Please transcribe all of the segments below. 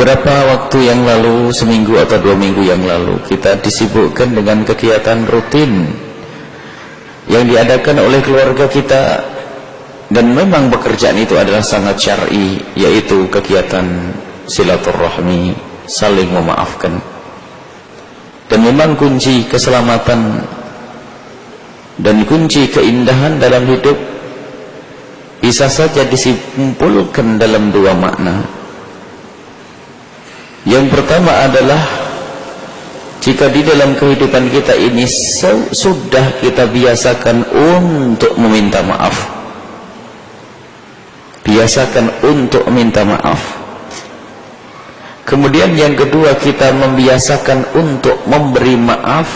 Beberapa waktu yang lalu, seminggu atau 2 minggu yang lalu, kita disibukkan dengan kegiatan rutin yang diadakan oleh keluarga kita, dan memang pekerjaan itu adalah sangat syar'i, yaitu kegiatan silaturahmi, saling memaafkan. Dan memang kunci keselamatan dan kunci keindahan dalam hidup bisa saja disimpulkan dalam 2 makna. Yang pertama adalah jika di dalam kehidupan kita ini sudah kita biasakan untuk meminta maaf. Biasakan untuk minta maaf. Kemudian yang kedua, kita membiasakan untuk memberi maaf,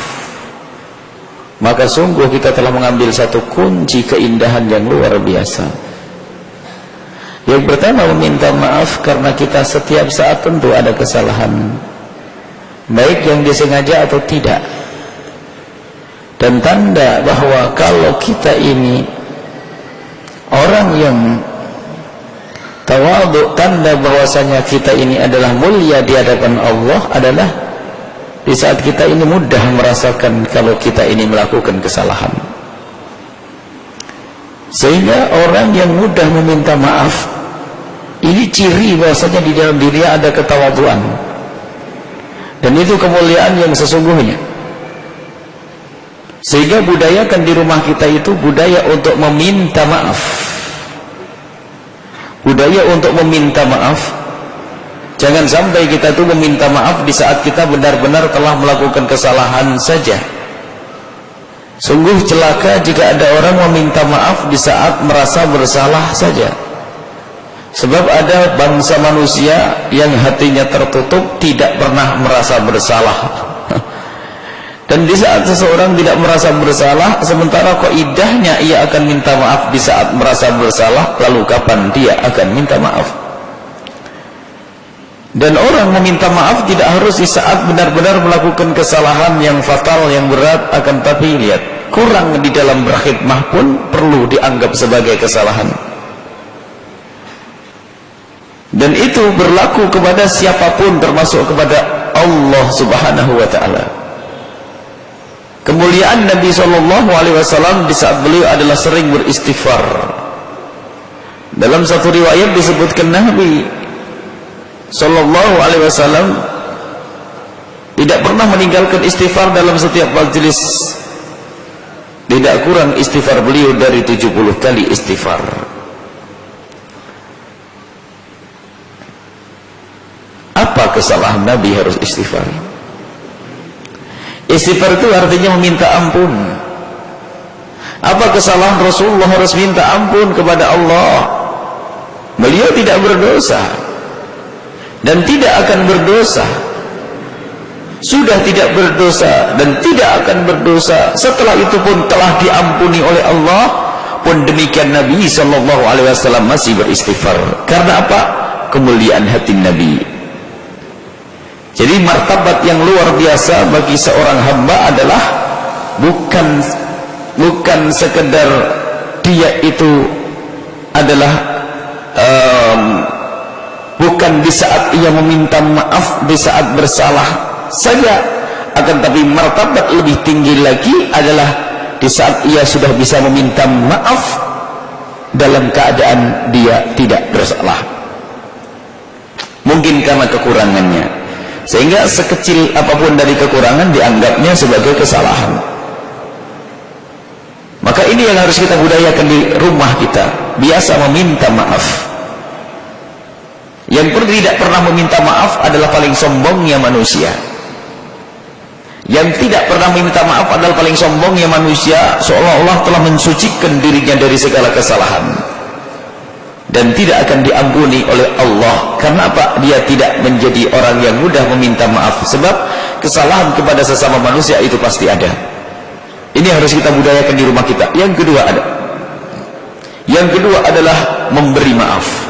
maka sungguh kita telah mengambil satu kunci keindahan yang luar biasa. Yang pertama, meminta maaf karena kita setiap saat tentu ada kesalahan, baik yang disengaja atau tidak. Dan tanda bahwa kalau kita ini orang yang tawadhu, tanda bahwasanya kita ini adalah mulia di hadapan Allah adalah di saat kita ini mudah merasakan kalau kita ini melakukan kesalahan. Sehingga orang yang mudah meminta maaf, ini ciri bahwasanya di dalam dirinya ada ketawadhuan, dan itu kemuliaan yang sesungguhnya. Sehingga budayakan di rumah kita itu budaya untuk meminta maaf. Budaya untuk meminta maaf. Jangan sampai kita tuh meminta maaf di saat kita benar-benar telah melakukan kesalahan saja. Sungguh celaka jika ada orang meminta maaf di saat merasa bersalah saja. Sebab ada bangsa manusia yang hatinya tertutup, tidak pernah merasa bersalah. Dan di saat seseorang tidak merasa bersalah, sementara kaidahnya ia akan minta maaf di saat merasa bersalah, lalu kapan dia akan minta maaf? Dan orang meminta maaf tidak harus di saat benar-benar melakukan kesalahan yang fatal, yang berat, akan tapi lihat, kurang di dalam berkhidmah pun perlu dianggap sebagai kesalahan. Dan itu berlaku kepada siapapun, termasuk kepada Allah Subhanahu wa ta'ala. Kemuliaan Nabi SAW di saat beliau adalah sering beristighfar. Dalam satu riwayat disebutkan Nabi SAW tidak pernah meninggalkan istighfar dalam setiap majelis. Tidak kurang istighfar beliau dari 70 kali istighfar. Apa kesalahan Nabi harus istighfar? Istighfar itu artinya meminta ampun. Apa kesalahan Rasulullah harus minta ampun kepada Allah? Beliau tidak berdosa dan tidak akan berdosa. Sudah tidak berdosa dan tidak akan berdosa. Setelah itu pun telah diampuni oleh Allah. Pun demikian Nabi SAW masih beristighfar. Karena apa? Kemuliaan hati Nabi. Jadi martabat yang luar biasa bagi seorang hamba adalah bukan sekedar dia itu adalah bukan di saat ia meminta maaf di saat bersalah saja, akan tapi martabat lebih tinggi lagi adalah di saat ia sudah bisa meminta maaf dalam keadaan dia tidak bersalah, mungkin karena kekurangannya, sehingga sekecil apapun dari kekurangan dianggapnya sebagai kesalahan. Maka ini yang harus kita budayakan di rumah kita, biasa meminta maaf. Yang tidak pernah meminta maaf adalah paling sombongnya manusia. Yang tidak pernah meminta maaf adalah paling sombongnya manusia, seolah-olah telah mensucikan dirinya dari segala kesalahan dan tidak akan diampuni oleh Allah. Karena apa? Dia tidak menjadi orang yang mudah meminta maaf. Sebab kesalahan kepada sesama manusia itu pasti ada. Ini harus kita budayakan di rumah kita. Yang kedua adalah memberi maaf.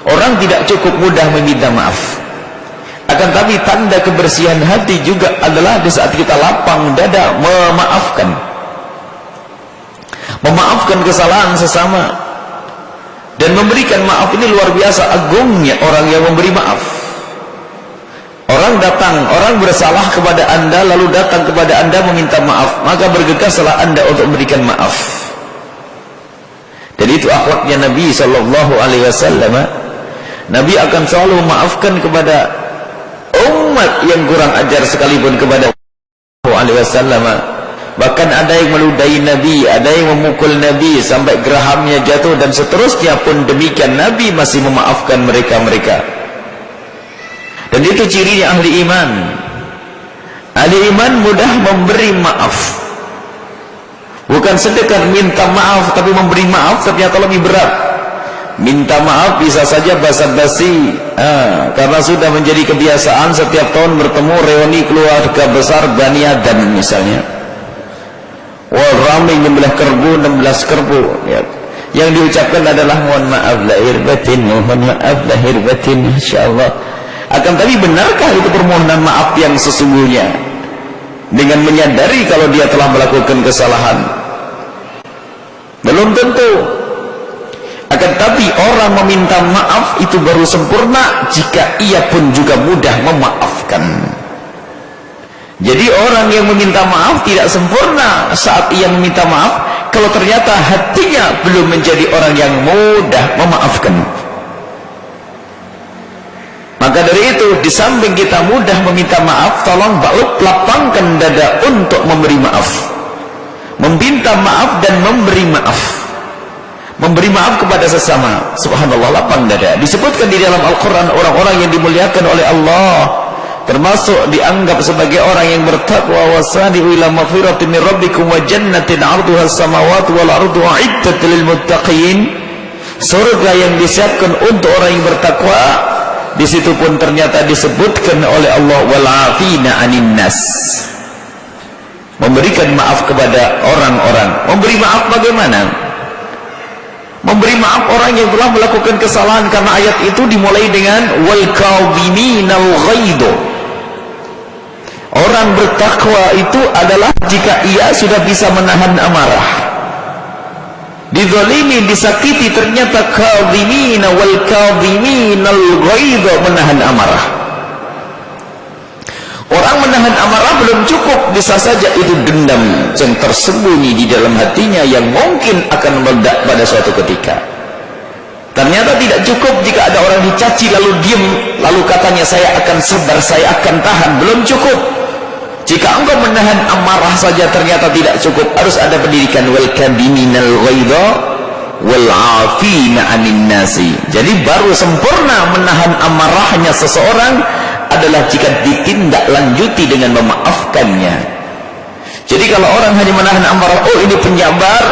Orang tidak cukup mudah meminta maaf, akan tapi tanda kebersihan hati juga adalah di saat kita lapang dada memaafkan kesalahan sesama. Dan memberikan maaf ini luar biasa agungnya orang yang memberi maaf. orang bersalah kepada anda lalu datang kepada anda meminta maaf, maka bergegaslah anda untuk memberikan maaf. Dan itu akhlaknya Nabi SAW. Nabi akan selalu memaafkan kepada umat yang kurang ajar sekalipun kepada SAW. Bahkan ada yang meludahi Nabi, ada yang memukul Nabi sampai gerahamnya jatuh, dan seterusnya pun demikian. Nabi masih memaafkan mereka-mereka. Dan itu cirinya ahli iman. Ahli iman mudah memberi maaf. Bukan sekedar minta maaf, tapi memberi maaf ternyata lebih berat. Minta maaf bisa saja basa-basi, karena sudah menjadi kebiasaan setiap tahun bertemu reuni keluarga besar Bani Adam misalnya. Wah, ramai 16 kerbu ya. Yang diucapkan adalah mohon maaf lahir batin, mohon maaf lahir batin, insyaallah. Akan tapi benarkah itu permohonan maaf yang sesungguhnya dengan menyadari kalau dia telah melakukan kesalahan? Belum tentu. Akan tapi orang meminta maaf itu baru sempurna jika ia pun juga mudah memaafkan. Jadi orang yang meminta maaf tidak sempurna saat ia meminta maaf kalau ternyata hatinya belum menjadi orang yang mudah memaafkan. Maka dari itu, di samping kita mudah meminta maaf, tolong lapangkan dada untuk memberi maaf, meminta maaf dan memberi maaf. Memberi maaf kepada sesama, subhanallah, lapang dada. Disebutkan di dalam Al-Quran orang-orang yang dimuliakan oleh Allah, termasuk dianggap sebagai orang yang bertakwa, wasari'u ila maghfiratin min rabbikum wa jannatin 'arduha as-samawati wal ardu u'iddat lil muttaqin. Surga yang disiapkan untuk orang yang bertakwa. Di situ pun ternyata disebutkan oleh Allah wal 'afina 'anin nas. Memberikan maaf kepada orang-orang. Memberi maaf bagaimana? Memberi maaf orang yang telah melakukan kesalahan, karena ayat itu dimulai dengan wal kadhiminal ghaidh. Orang bertakwa itu adalah jika ia sudah bisa menahan amarah. Dizalimi, disakiti, ternyata kadhimina wal kadhiminal ghaidh, menahan amarah. Orang menahan amarah belum cukup, bisa saja itu dendam yang tersembunyi di dalam hatinya yang mungkin akan meledak pada suatu ketika. Ternyata tidak cukup jika ada orang dicaci lalu diam, lalu katanya saya akan sabar, saya akan tahan. Belum cukup. Jika engkau menahan amarah saja ternyata tidak cukup, harus ada pendidikan wal kadhiminal ghaidh wal 'afina 'anin nasi. Jadi baru sempurna menahan amarahnya seseorang adalah jika ditindaklanjuti dengan memaafkannya. Jadi kalau orang hanya menahan amarah, oh ini penyabar,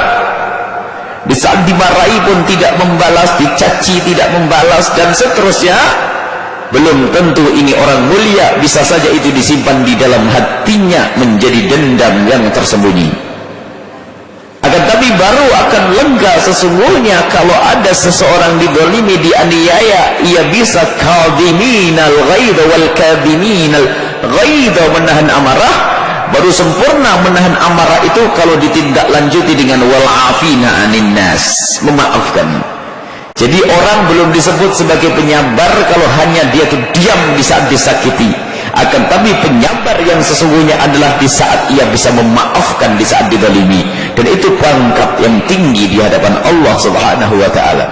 di saat dimarahi pun tidak membalas, dicaci tidak membalas, dan seterusnya, belum tentu ini orang mulia. Bisa saja itu disimpan di dalam hatinya menjadi dendam yang tersembunyi. Akan tapi baru akan lega sesungguhnya kalau ada seseorang dizalimi, dianiaya, ia bisa kadhiminal ghaidh wal kadhiminal ghaidh, menahan amarah. Baru sempurna menahan amarah itu kalau ditindaklanjuti dengan wal 'afina 'anin nas, memaafkan. Jadi orang belum disebut sebagai penyabar kalau hanya dia itu diam di saat disakiti. Akan tapi penyabar yang sesungguhnya adalah di saat ia bisa memaafkan di saat dizalimi, dan itu pangkat yang tinggi di hadapan Allah Subhanahu wa taala.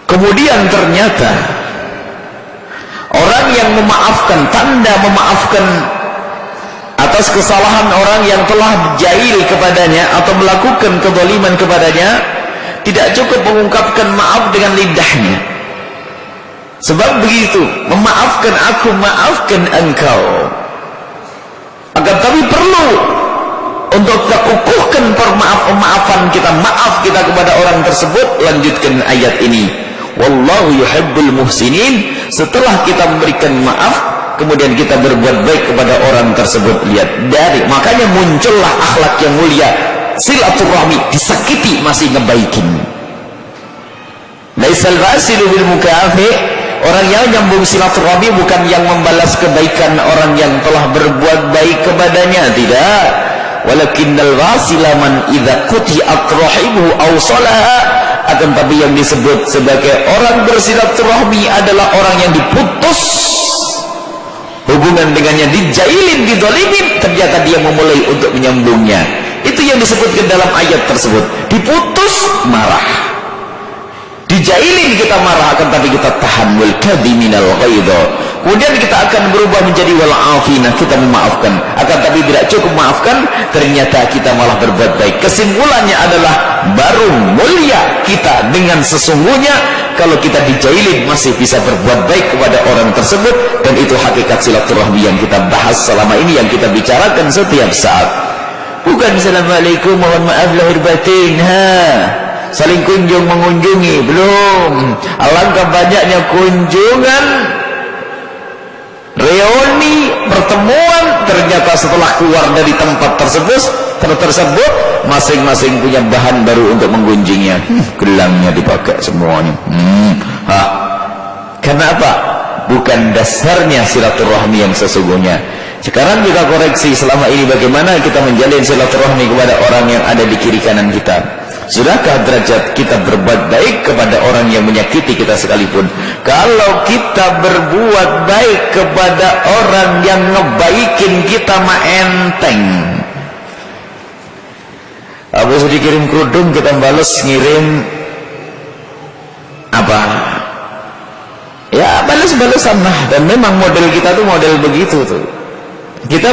Kemudian ternyata orang yang memaafkan, tanda memaafkan atas kesalahan orang yang telah jahil kepadanya atau melakukan kezaliman kepadanya, tidak cukup mengungkapkan maaf dengan lidahnya. Sebab begitu, memaafkan aku, maafkan engkau. Akan tapi perlu untuk kita kukuhkan pemaafan kita, maaf kita kepada orang tersebut. Lanjutkan ayat ini, wallahu yuhibbul muhsinin. Setelah kita memberikan maaf, kemudian kita berbuat baik kepada orang tersebut. Lihat, dari makanya muncullah akhlak yang mulia, silaturahmi, disakiti masih ngebaikin. Laisal fasilu bil mukafi. Orang yang nyambung silaturahmi bukan yang membalas kebaikan orang yang telah berbuat baik kepadanya, tidak. Walakinnal wasila man idza quti'at rahimuhu aw salaha. Akan tapi yang disebut sebagai orang bersilaturahmi adalah orang yang diputus hubungan dengannya dijailin, didolimin, ternyata dia memulai untuk menyambungnya. Itu yang disebutkan dalam ayat tersebut. Diputus, marah. Dijailin, kita marah, akan tapi kita tahan. Wal kadhiminal ghaidha. Kemudian kita akan berubah menjadi wal afina, kita memaafkan. Akan tapi tidak cukup maafkan, ternyata kita malah berbuat baik. Kesimpulannya adalah baru mulia kita dengan sesungguhnya kalau kita dijailin masih bisa berbuat baik kepada orang tersebut. Dan itu hakikat silaturahmi yang kita bahas selama ini, yang kita bicarakan setiap saat. Bukan assalamualaikum, mohon maaf lahir batin, saling kunjung mengunjungi, belum. Alangkah banyaknya kunjungan, reuni, pertemuan, ternyata setelah keluar dari tempat tersebut masing-masing punya bahan baru untuk menggunjingnya. Gelangnya dipakai semuanya. Karena apa? Bukan dasarnya silaturahmi yang sesungguhnya. Sekarang kita koreksi selama ini bagaimana kita menjalin silaturahmi kepada orang yang ada di kiri kanan kita. Sudahkah derajat kita berbuat baik kepada orang yang menyakiti kita sekalipun? Kalau kita berbuat baik kepada orang yang ngebaikin kita mah enteng. Habis dikirim kerudung kita balas ngirim apa? Ya balas-balasan lah. Dan memang model kita tuh model begitu tuh. Kita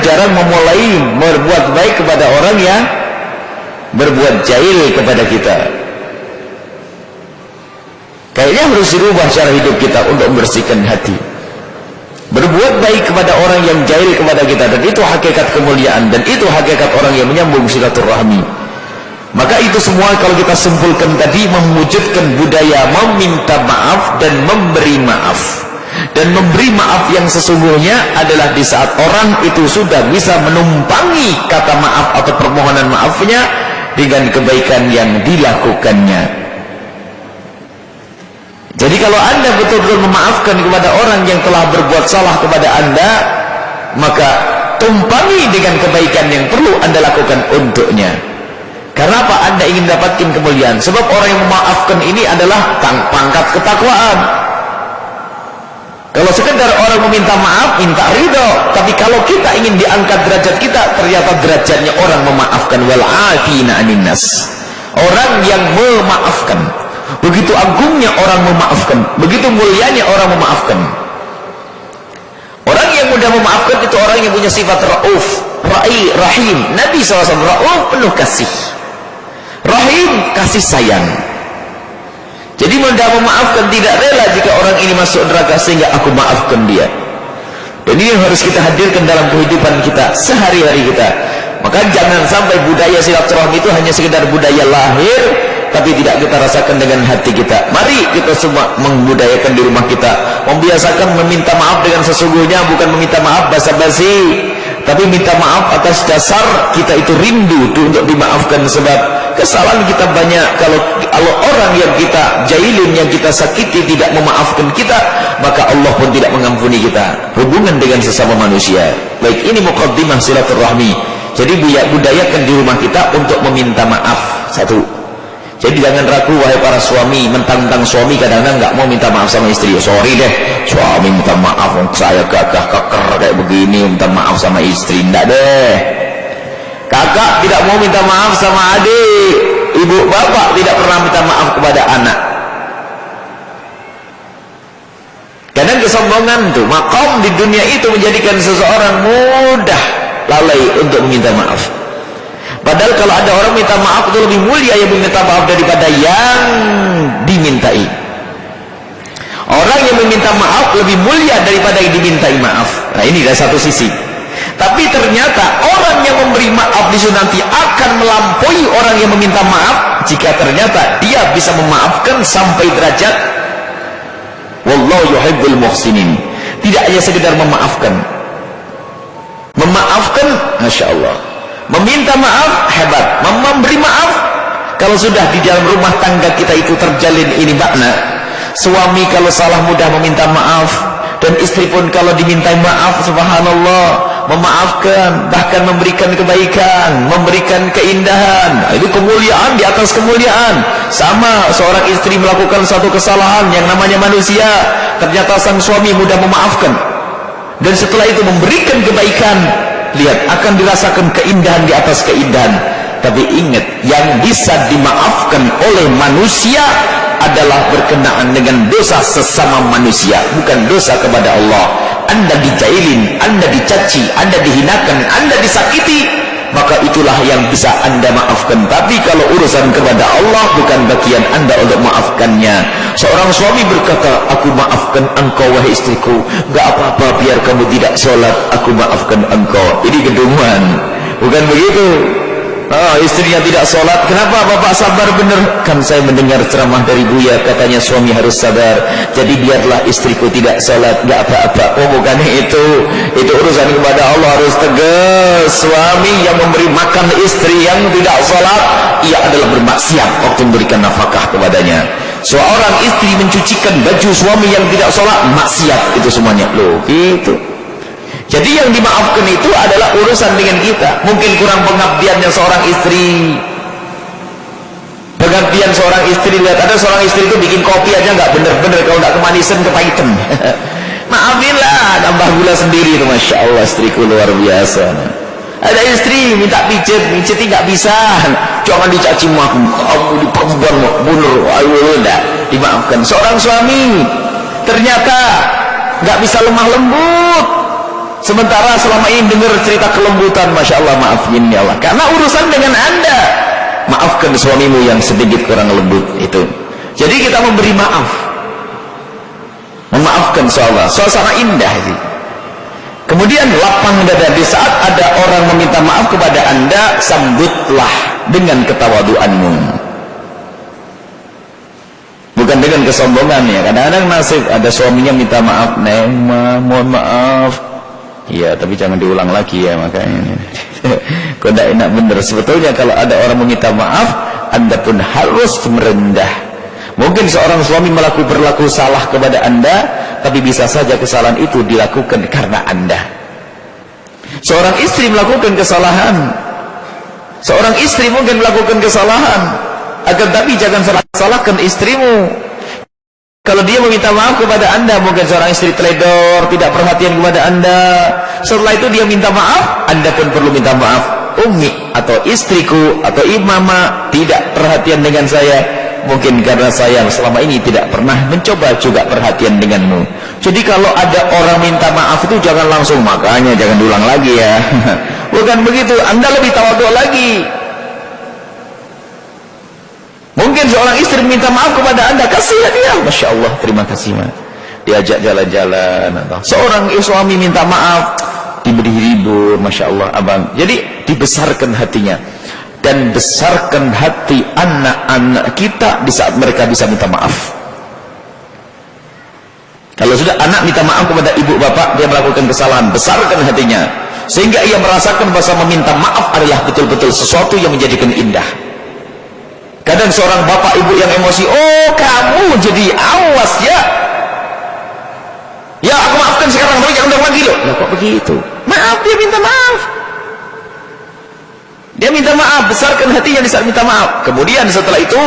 jarang memulai berbuat baik kepada orang yang berbuat jahil kepada kita. Kayaknya harus dirubah cara hidup kita untuk membersihkan hati. Berbuat baik kepada orang yang jahil kepada kita, dan itu hakikat kemuliaan, dan itu hakikat orang yang menyambung silaturahmi. Maka itu semua kalau kita simpulkan tadi mewujudkan budaya meminta maaf dan memberi maaf. Dan memberi maaf yang sesungguhnya adalah di saat orang itu sudah bisa menumpangi kata maaf atau permohonan maafnya dengan kebaikan yang dilakukannya. Jadi kalau anda betul-betul memaafkan kepada orang yang telah berbuat salah kepada anda, maka tumpangi dengan kebaikan yang perlu anda lakukan untuknya. Karena apa? Anda ingin mendapatkan kemuliaan. Sebab orang yang memaafkan ini adalah pangkat ketakwaan. Kalau sekedar orang meminta maaf, minta ridho. Tapi kalau kita ingin diangkat derajat kita, ternyata derajatnya orang memaafkan. Wal afina anin nas. Orang yang memaafkan. Begitu agungnya orang memaafkan, begitu mulianya orang memaafkan. Orang yang mudah memaafkan itu orang yang punya sifat rauf, rahim. Nabi SAW rauf, penuh kasih. Rahim, kasih sayang. Jadi mudah memaafkan, tidak rela jika orang ini masuk neraka sehingga aku maafkan dia. Dan ini yang harus kita hadirkan dalam kehidupan kita sehari-hari kita. Maka jangan sampai budaya silaturahmi itu hanya sekedar budaya lahir, tapi tidak kita rasakan dengan hati kita. Mari kita semua membudayakan di rumah kita, membiasakan meminta maaf dengan sesungguhnya, bukan meminta maaf basa-basi, tapi minta maaf atas dasar kita itu rindu untuk dimaafkan. Sebab kesalahan kita banyak. Kalau orang yang kita jailin, yang kita sakiti tidak memaafkan kita, maka Allah pun tidak mengampuni kita. Hubungan dengan sesama manusia. Baik, ini muqaddimah silaturahmi. Jadi budayakan di rumah kita untuk meminta maaf. Satu. Jadi jangan ragu wahai para suami, mentang-mentang suami kadang-kadang nggak mau minta maaf sama istri. Sorry deh, suami minta maaf, saya gagah keker kayak begini, minta maaf sama istri. Enggak deh. Kakak tidak mau minta maaf sama adik, ibu bapak tidak pernah minta maaf kepada anak. Kadang kesombongan tuh, makom di dunia itu menjadikan seseorang mudah lalai untuk meminta maaf. Padahal kalau ada orang minta maaf itu lebih mulia yang meminta maaf daripada yang dimintai. Orang yang meminta maaf lebih mulia daripada yang dimintai maaf. Nah, ini dari satu sisi. Tapi ternyata orang yang memberi maaf di nanti akan melampaui orang yang meminta maaf jika ternyata dia bisa memaafkan sampai derajat wallahu yuhibbul muhsinin. Tidak hanya sekedar memaafkan. Memaafkan, Masya Allah. Meminta maaf, hebat. Memberi maaf, kalau sudah di dalam rumah tangga kita itu terjalin ini makna. Suami kalau salah mudah meminta maaf, dan istri pun kalau dimintai maaf, subhanallah, memaafkan, bahkan memberikan kebaikan, memberikan keindahan. Itu kemuliaan di atas kemuliaan. Sama seorang istri melakukan satu kesalahan yang namanya manusia, ternyata sang suami mudah memaafkan. dan setelah itu memberikan kebaikan, lihat akan dirasakan keindahan di atas keindahan. Tapi ingat, yang bisa dimaafkan oleh manusia adalah berkenaan dengan dosa sesama manusia, bukan dosa kepada Allah. Anda dijailin, Anda dicaci, Anda dihinakan, Anda disakiti, maka itulah yang bisa Anda maafkan. Tapi kalau urusan kepada Allah, bukan bagian Anda untuk maafkannya. Seorang suami berkata, aku maafkan engkau wahai istriku, gak apa-apa biar kamu tidak sholat, aku maafkan engkau. Ini kedunguan, bukan begitu. Istrinya tidak sholat, kenapa bapak sabar bener? Kan saya mendengar ceramah dari Buya, katanya suami harus sabar, jadi biarlah istriku tidak sholat, gak apa-apa. Oh bukan itu urusan kepada Allah, harus tegas. Suami yang memberi makan istri yang tidak sholat, ia adalah bermaksiat waktu memberikan nafkah kepadanya. Seorang istri mencucikan baju suami yang tidak sholat, maksiat itu semuanya. Loh gitu. Jadi yang dimaafkan itu adalah urusan dengan kita. Mungkin kurang pengabdiannya seorang istri. Pengabdian seorang istri, lihat ada seorang istri itu bikin kopi aja nggak bener-bener, kalau nggak kemanisan kepahitan. Maafinlah, tambah gula sendiri itu, masya Allah, istriku luar biasa. Ada istri minta pijet nggak bisa, jangan dicaci maki, kamu di perempuan bunuh, ayo enggak dimaafkan. Seorang suami ternyata nggak bisa lemah lembut. Sementara selama ini dengar cerita kelembutan, masya Allah, maafin ya Allah, karena urusan dengan Anda. Maafkan suamimu yang sedikit kurang lembut itu. Jadi kita memberi maaf, memaafkan, insyaallah suasana indah itu. Kemudian lapang dada. Di saat ada orang meminta maaf kepada Anda, sambutlah dengan ketawaduanmu, bukan dengan kesombongan ya. Kadang-kadang nasib ada suaminya minta maaf, Neng mohon maaf. Iya, tapi jangan diulang lagi ya, makanya. Kok tidak enak bener. Sebetulnya kalau ada orang meminta maaf, Anda pun harus merendah. Mungkin seorang suami berlaku salah kepada Anda, tapi bisa saja kesalahan itu dilakukan karena Anda. Seorang istri melakukan kesalahan, seorang istri mungkin melakukan kesalahan, akan tapi jangan salahkan istrimu. Kalau dia meminta maaf kepada Anda, mungkin seorang istri teledor, tidak perhatian kepada Anda. Setelah itu dia minta maaf, Anda pun perlu minta maaf. Umi atau istriku atau mama tidak perhatian dengan saya, mungkin karena saya selama ini tidak pernah mencoba juga perhatian denganmu. Jadi kalau ada orang minta maaf itu jangan langsung, makanya jangan diulang lagi ya. Bukan begitu, Anda lebih tawadhu lagi. Mungkin seorang istri minta maaf kepada Anda, kasih dia, masya Allah, terima kasih ma, diajak jalan-jalan. Seorang suami minta maaf, diberi hibur, masya Allah abang. Jadi dibesarkan hatinya, dan besarkan hati anak-anak kita di saat mereka bisa minta maaf. Kalau sudah anak minta maaf kepada ibu bapak, dia melakukan kesalahan, besarkan hatinya sehingga ia merasakan bahwa meminta maaf adalah betul-betul sesuatu yang menjadikan indah. Kadang seorang bapak ibu yang emosi, oh kamu jadi awas ya, ya aku maafkan sekarang, tapi jangan ulang lagi loh. Nah, kok begitu? Maaf, dia minta maaf, dia minta maaf, besarkan hatinya di saat minta maaf. Kemudian setelah itu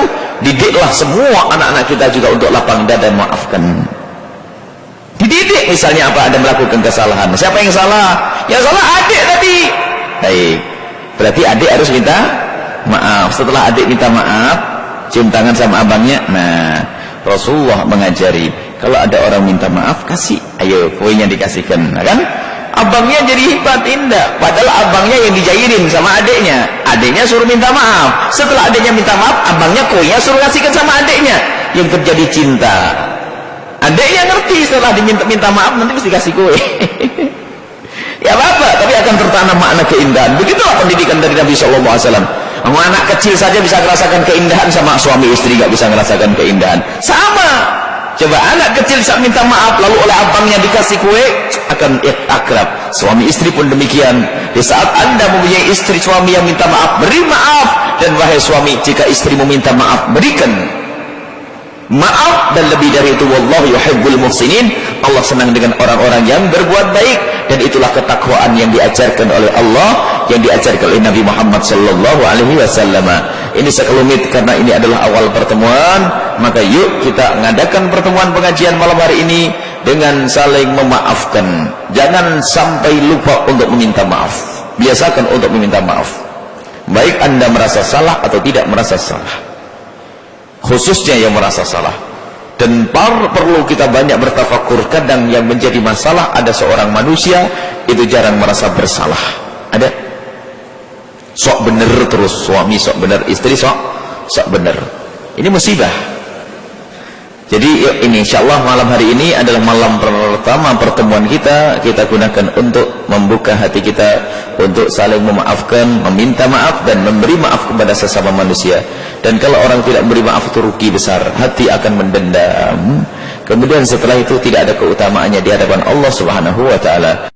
didiklah semua anak-anak kita juga untuk lapang dada dan maafkan. Dididik, misalnya apa, ada melakukan kesalahan, siapa yang salah? Yang salah adik tadi. Baik, berarti adik harus minta maaf. Setelah adik minta maaf, cium tangan sama abangnya. Nah, Rasulullah mengajari, kalau ada orang minta maaf, kasih, ayo kuenya dikasihkan. Nah, kan abangnya jadi hebat, indah. Padahal abangnya yang dijairin sama adiknya, adiknya suruh minta maaf. Setelah adiknya minta maaf, abangnya kuenya suruh kasihkan sama adiknya. Yang terjadi cinta. Adiknya ngerti, setelah diminta maaf nanti mesti kasih kue. Ya apa, tapi akan tertanam makna keindahan. Begitulah pendidikan dari Nabi SAW. Anak kecil saja bisa merasakan keindahan, sama suami istri gak bisa merasakan keindahan. Sama. Coba anak kecil saat minta maaf, lalu oleh abangnya dikasih kue, akan akrab. Suami istri pun demikian. Di saat Anda mempunyai istri suami yang minta maaf, beri maaf. Dan wahai suami, jika istri meminta maaf, berikan maaf. Dan lebih dari itu, wallahu yuhibbul muhsinin, Allah senang dengan orang-orang yang berbuat baik. Dan itulah ketakwaan yang diajarkan oleh Allah, yang diajarkan oleh Nabi Muhammad SAW. Ini sekelumit karena ini adalah awal pertemuan, maka yuk kita mengadakan pertemuan pengajian malam hari ini. dengan saling memaafkan. Jangan sampai lupa untuk meminta maaf. Biasakan untuk meminta maaf, baik Anda merasa salah atau tidak merasa salah, khususnya yang merasa salah. Dan perlu kita banyak bertafakur. Kadang yang menjadi masalah, ada seorang manusia itu jarang merasa bersalah. Ada sok bener terus, suami sok bener, istri sok bener. Ini musibah. Jadi ini insyaallah malam hari ini adalah malam pertama pertemuan kita. Kita gunakan untuk membuka hati kita untuk saling memaafkan, meminta maaf dan memberi maaf kepada sesama manusia. Dan kalau orang tidak memberi maaf itu rugi besar, hati akan mendendam. Kemudian setelah itu tidak ada keutamaannya di hadapan Allah Subhanahu wa taala.